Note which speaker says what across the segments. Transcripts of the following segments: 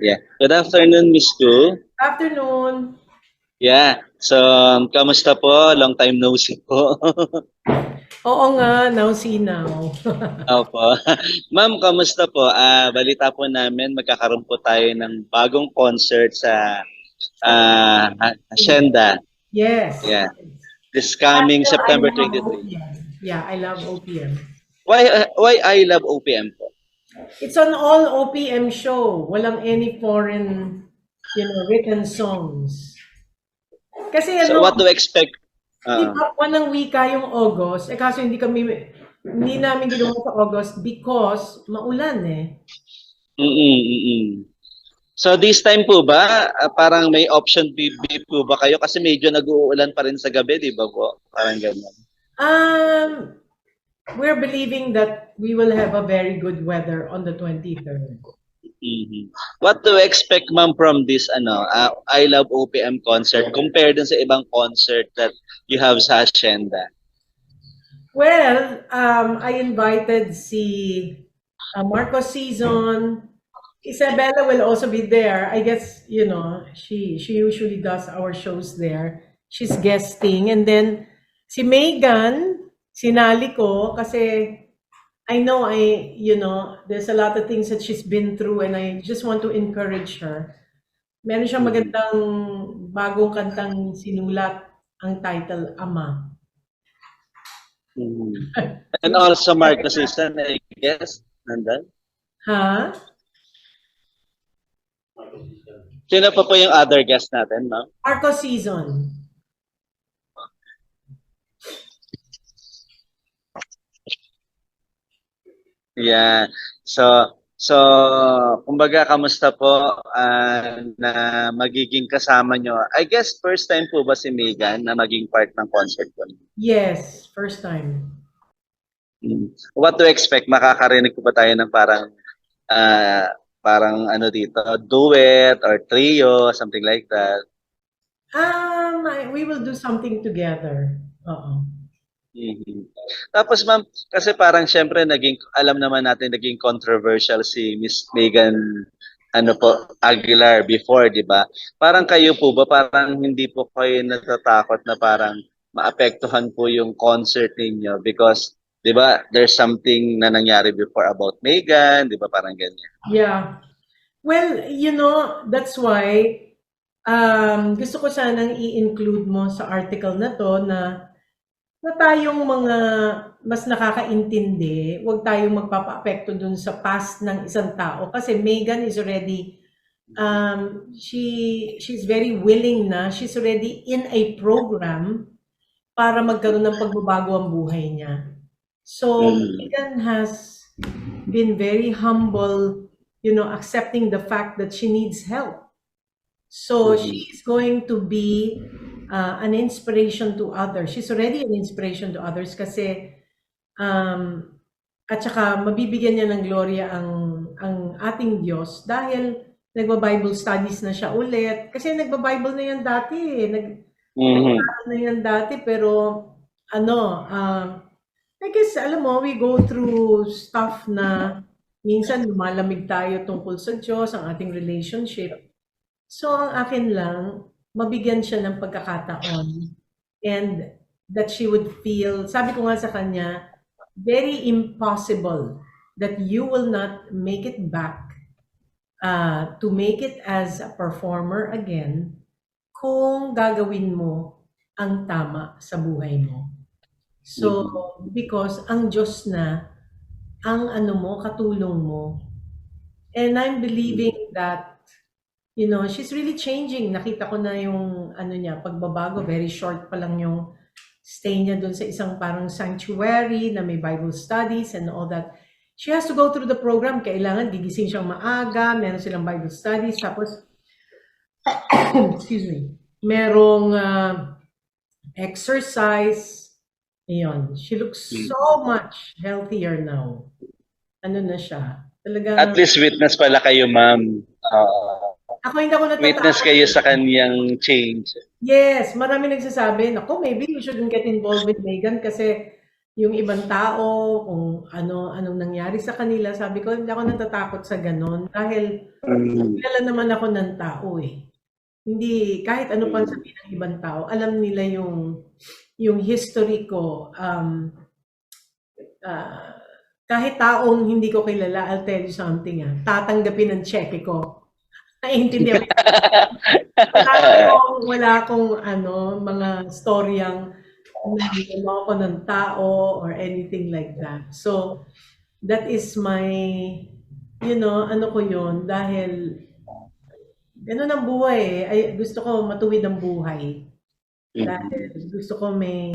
Speaker 1: Yeah. Good afternoon, Miss Ku.
Speaker 2: Afternoon.
Speaker 1: Yeah. So, kamusta po? Long time no see po.
Speaker 2: Oo nga, now see now.
Speaker 1: Opo. Ma'am, kamusta po? Balita po namin magkakaroon po tayo ng bagong concert sa Hacienda.
Speaker 2: Yes.
Speaker 1: Yeah. This coming
Speaker 2: I
Speaker 1: September
Speaker 2: love
Speaker 1: 23.
Speaker 2: OPM. Yeah, I love OPM.
Speaker 1: Why I love OPM po?
Speaker 2: It's an all OPM show. Walang any foreign, written songs. Kasi
Speaker 1: So, what to expect?
Speaker 2: di
Speaker 1: Uh,
Speaker 2: ba, ng wika yung August, kaso hindi namin ginawa sa August because maulan eh.
Speaker 1: So this time po ba, parang may option B po ba kayo? Kasi medyo nag-uulan pa rin sa gabi, di ba po? Parang gano'n.
Speaker 2: Um, we're believing that we will have a very good weather on the 23rd.
Speaker 1: What to expect, ma'am, from this I Love OPM concert compared dun sa ibang concert that you have sa Hacienda?
Speaker 2: Well, I invited si Marco Season. Isabella will also be there. I guess, she usually does our shows there. She's guesting. And then, si Megan, sinali ko kasi I know there's a lot of things that she's been through and I just want to encourage her. Meron siyang magandang bagong kantang sinulat, ang title, Ama.
Speaker 1: And also Marco Season, I guess, nandun?
Speaker 2: Ha?
Speaker 1: Sino pa po yung other guest natin, ma'am?
Speaker 2: Marco Season.
Speaker 1: Yeah. So kumbaga kamusta po na magiging kasama nyo? I guess first time po ba si Megan na maging part ng concert ko?
Speaker 2: Yes, first time.
Speaker 1: What to expect? Makakarinig po ba tayo ng parang ano dito, duet or trio, something like that?
Speaker 2: We will do something together.
Speaker 1: Tapos ma'am, kasi parang syempre alam naman natin naging controversial si Miss Megan Aguilar before, di ba? Parang kayo po ba, parang hindi po kayo natatakot na parang maapektuhan po yung concert ninyo because, di ba, there's something na nangyari before about Megan, di ba, parang ganyan.
Speaker 2: Yeah. Well, that's why gusto ko sanang i-include mo sa article na to na tayong mga mas nakakaintindi, huwag tayong magpapaapekto dun sa past ng isang tao. Kasi Megan is already, she's very willing na, she's already in a program para magkaroon ng pagbabago ang buhay niya. So, Megan has been very humble, accepting the fact that she needs help. So, she's going to be an inspiration to others. She's already an inspiration to others kasi at saka mabibigyan niya ng gloria ang ating Diyos dahil nagba-Bible studies na siya ulit. Kasi nagba-Bible na yan dati eh. Nagba-Bible na yan dati pero I guess alam mo, we go through stuff na minsan lumalamig tayo tungkol sa Diyos, ang ating relationship. So ang akin lang, mabigyan siya ng pagkakataon and that she would feel, sabi ko nga sa kanya, very impossible that you will not make it back to make it as a performer again kung gagawin mo ang tama sa buhay mo. So, because ang Diyos na ang katulong mo. And I'm believing that she's really changing. Nakita ko na yung niya, pagbabago. Very short pa lang yung stay niya doon sa isang parang sanctuary na may Bible studies and all that. She has to go through the program. Kailangan gigising siyang maaga, meron silang Bible studies, tapos excuse me, merong exercise. Ayun. She looks so much healthier now. Na siya. Talagang,
Speaker 1: at least witness pala kayo, ma'am.
Speaker 2: Ako hindi ako natatakot.
Speaker 1: Witness kayo sa kanyang change.
Speaker 2: Yes, marami nagsasabi, maybe you shouldn't get involved with Megan kasi, yung ibang tao, kung anong nangyari sa kanila, sabi ko, hindi ako natatakot sa ganon. Dahil, kilala naman ako ng tao eh. Hindi, kahit ano pang sabihin ng ibang tao, alam nila yung history ko. Kahit taong hindi ko kilala, I'll tell you something tatanggapin ng cheque ko. Naiintindihan mo? Wala akong mga storyang niloloko ako ng tao or anything like that. So, that is my, ano ko yun, dahil ganun ang buhay eh. Ay, gusto ko matuwid ang buhay. Dahil gusto ko may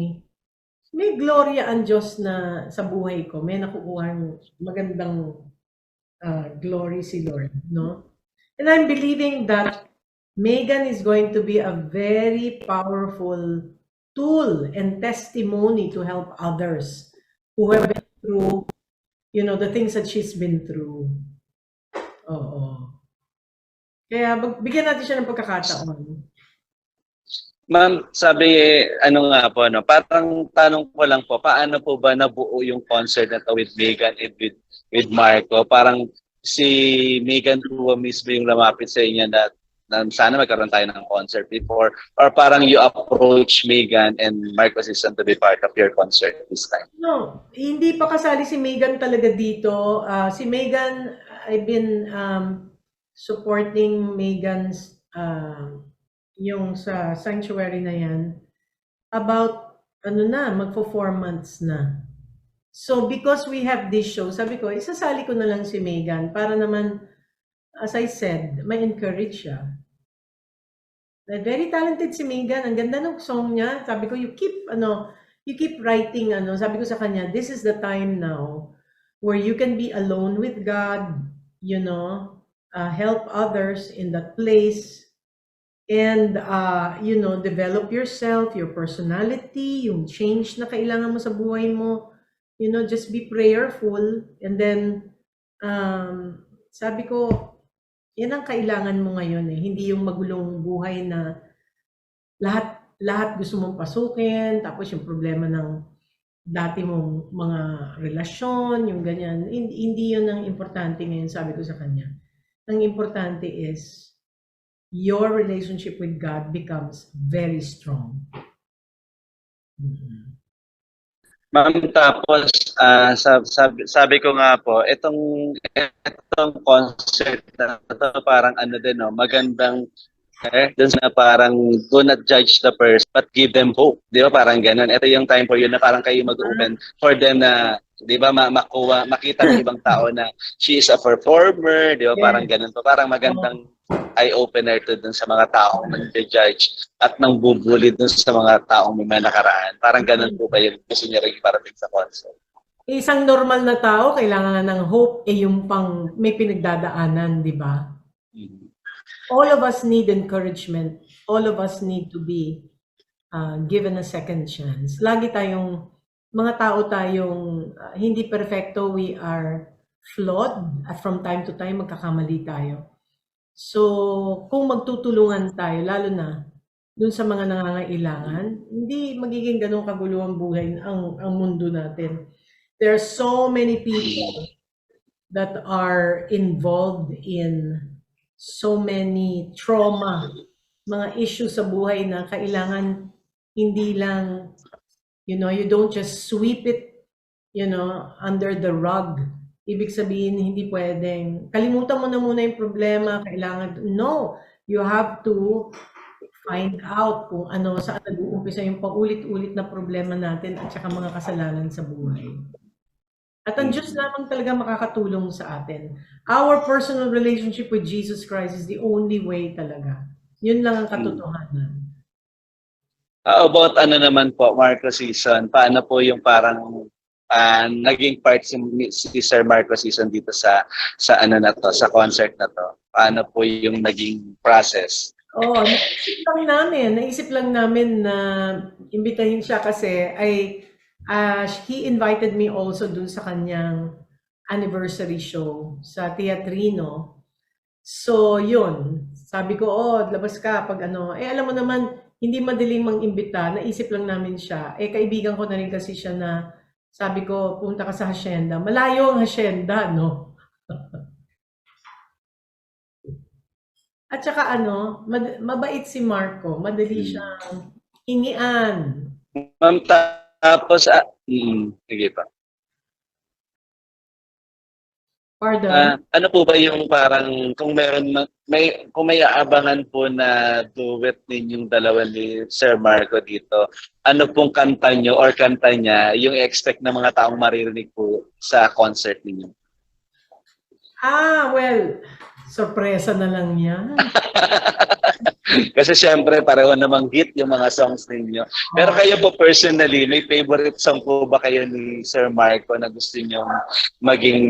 Speaker 2: gloria ang Diyos na sa buhay ko. May nakukuhang magandang glory si Lord, no? And I'm believing that Megan is going to be a very powerful tool and testimony to help others who have been through, the things that she's been through. Oo. Kaya bigyan natin siya ng pagkakataon.
Speaker 1: Ma'am, sabi, nga po, parang tanong ko lang po, paano po ba nabuo yung concert na to with Megan and with Marco? Parang si Megan po mismo yung lumapit sa inyo na sana magkaroon tayo ng concert before, or parang you approach Megan and Marco Sison to be part of your concert this time?
Speaker 2: No, hindi pa kasali si Megan talaga dito. Si Megan, I've been supporting Megan's yung sa sanctuary na yan about magfo 4 months na. So because we have this show, sabi ko, isasali ko na lang si Megan para naman, as I said, may encourage siya. Very talented si Megan. Ang ganda ng song niya. Sabi ko, you keep writing, sabi ko sa kanya, this is the time now where you can be alone with God, help others in that place, and, develop yourself, your personality, yung change na kailangan mo sa buhay mo. Just be prayerful. And then, sabi ko, yan ang kailangan mo ngayon eh. Hindi yung magulong buhay na lahat gusto mong pasukin, tapos yung problema ng dati mong mga relasyon, yung ganyan. Hindi yun ang importante ngayon, sabi ko sa kanya. Ang importante is your relationship with God becomes very strong.
Speaker 1: Ma'am, tapos sabi ko nga po, itong concert na ito parang din, magandang dun na parang do not judge the person but give them hope. Di ba? Parang ganun. Ito yung time for you na parang kayo mag-open for them na, di ba, makita ng ibang tao na she is a performer. Di ba? Parang ganun po. Parang magandang eye-opener to dun sa mga taong nag-judge at nang bubuli dun sa mga taong may nakaraan. Parang ganun po ba yung gusto niya rin parating sa concert?
Speaker 2: Isang normal na tao, kailangan ng hope yung pang may pinagdadaanan, di ba? All of us need encouragement. All of us need to be given a second chance. Lagi tayong, mga tao tayong hindi perfecto. We are flawed. At from time to time, magkakamali tayo. So, kung magtutulungan tayo, lalo na dun sa mga nangangailangan, hindi magiging ganun kagulo ang buhay, ang mundo natin. There are so many people that are involved in so many trauma, mga issues sa buhay na kailangan hindi lang, you don't just sweep it, under the rug. Ibig sabihin, hindi pwedeng, kalimutan mo na muna yung problema, no, you have to find out kung saan nag-uumpisa yung paulit-ulit na problema natin at saka mga kasalanan sa buhay. At ang Diyos lamang talaga makakatulong sa atin. Our personal relationship with Jesus Christ is the only way talaga. Yun lang ang katotohanan.
Speaker 1: How about naman po, Marco Sison? Paano po yung parang naging part si Sir Marco Sison dito sa sa concert na to? Paano po yung naging process?
Speaker 2: Naisip lang namin na imbitahin siya kasi he invited me also dun sa kanyang anniversary show sa Teatrino. So, yun. Sabi ko, labas ka pag alam mo naman, hindi madaling mang-imbita. Naisip lang namin siya. Kaibigan ko na rin kasi siya na Sabi ko, punta ka sa hacienda. Malayo ang hacienda, no? At saka ano, mabait si Marco. Madali siyang hingian.
Speaker 1: Ma'am, tapos, sige pa.
Speaker 2: Pardon?
Speaker 1: Ano po ba yung parang kung kung may aabangan po na duet ninyong dalawa ni Sir Marco dito, ano pong kanta nyo or kanta niya yung expect ng mga taong maririnig po sa concert ninyo?
Speaker 2: Well, sorpresa na lang yan.
Speaker 1: Kasi syempre pareho namang hit yung mga songs ninyo. Pero kayo po personally, may favorite song po ba kayo ni Sir Marco na gusto niyo maging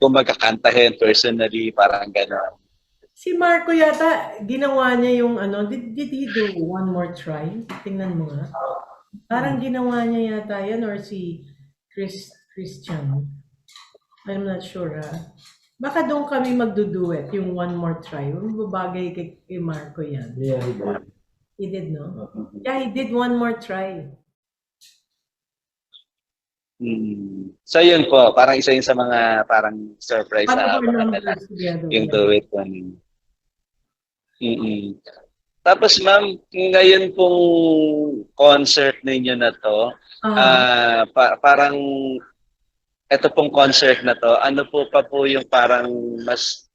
Speaker 1: kung magkakantahin personally, parang gano'n?
Speaker 2: Si Marco yata, ginawa niya yung ano, did he do One More Try? Tingnan mo nga. Parang ginawa niya yata yan or si Christian. I'm not sure Baka doon kami magduduet, yung One More Try. Babagay kay Marco yan.
Speaker 3: Yeah, he did.
Speaker 2: He did, no? Yeah, he did One More Try.
Speaker 1: So yun po, parang isa yun sa mga parang surprise
Speaker 2: One
Speaker 1: na
Speaker 2: of our
Speaker 1: abangan
Speaker 2: numbers together.
Speaker 1: yung duet po. Tapos ma'am, ngayon pong concert ninyo na to, parang ito pong concert na to, ano po pa po yung parang mas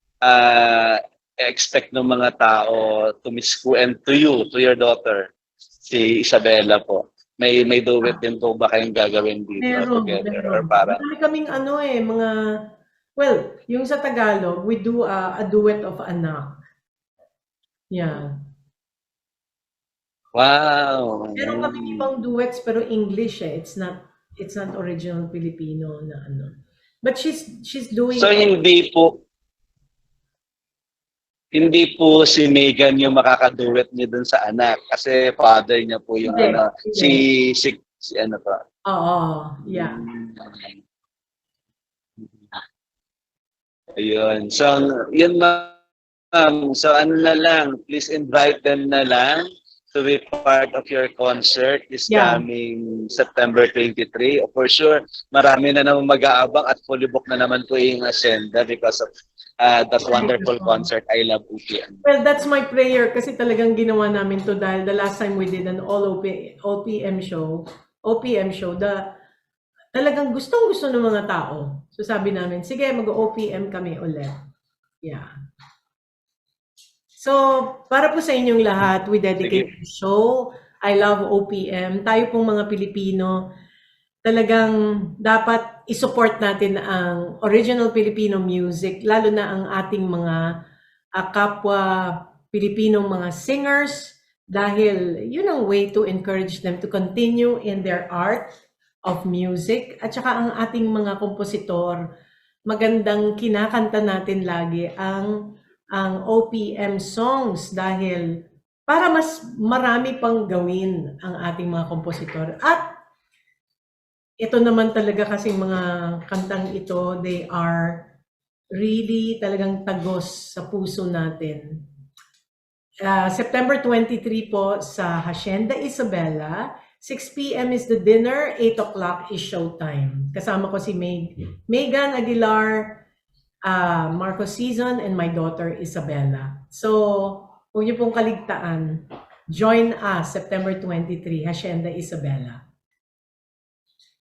Speaker 1: expect ng mga tao to Miss Ku and to you, to your daughter, si Isabella po? May duet din po ba kayong gagawin dito together? Or parang...
Speaker 2: Marami kaming mga, well, yung sa Tagalog, we do a duet of anak. Yeah.
Speaker 1: Wow!
Speaker 2: Meron kaming ibang duets pero English It's not original Filipino na ano. But she's doing...
Speaker 1: So hindi po si Megan yung makakaduet niya dun sa anak kasi father niya po yung si ano pa.
Speaker 2: Oo, yeah.
Speaker 1: Ayun. So, yun ma'am. So, ano na lang, please invite them na lang to be part of your concert this coming September 23. For sure, marami na naman mag-aabang at fully booked na naman po yung agenda because of that wonderful concert, I Love OPM.
Speaker 2: Well, that's my prayer kasi talagang ginawa namin to dahil the last time we did an OPM show, talagang gustong-gusto ng mga tao. So sabi namin, sige, mag-OPM kami ulit. Yeah. So, para po sa inyong lahat, we dedicate the show. I Love OPM. Tayo pong mga Pilipino, talagang dapat isupport natin ang original Filipino music, lalo na ang ating mga kapwa Pilipinong mga singers, dahil yun ang way to encourage them to continue in their art of music. At saka ang ating mga kompositor, magandang kinakanta natin lagi ang OPM songs dahil para mas marami pang gawin ang ating mga kompositor. At ito naman talaga kasing mga kantang ito, they are really talagang tagos sa puso natin. September 23 po sa Hacienda Isabela, 6 p.m. is the dinner, 8 o'clock is showtime. Kasama ko si Megan Aguilar, Marco Season, and my daughter Isabella. So, huwag niyo pong kaligtaan. Join us September 23, Hacienda Isabela.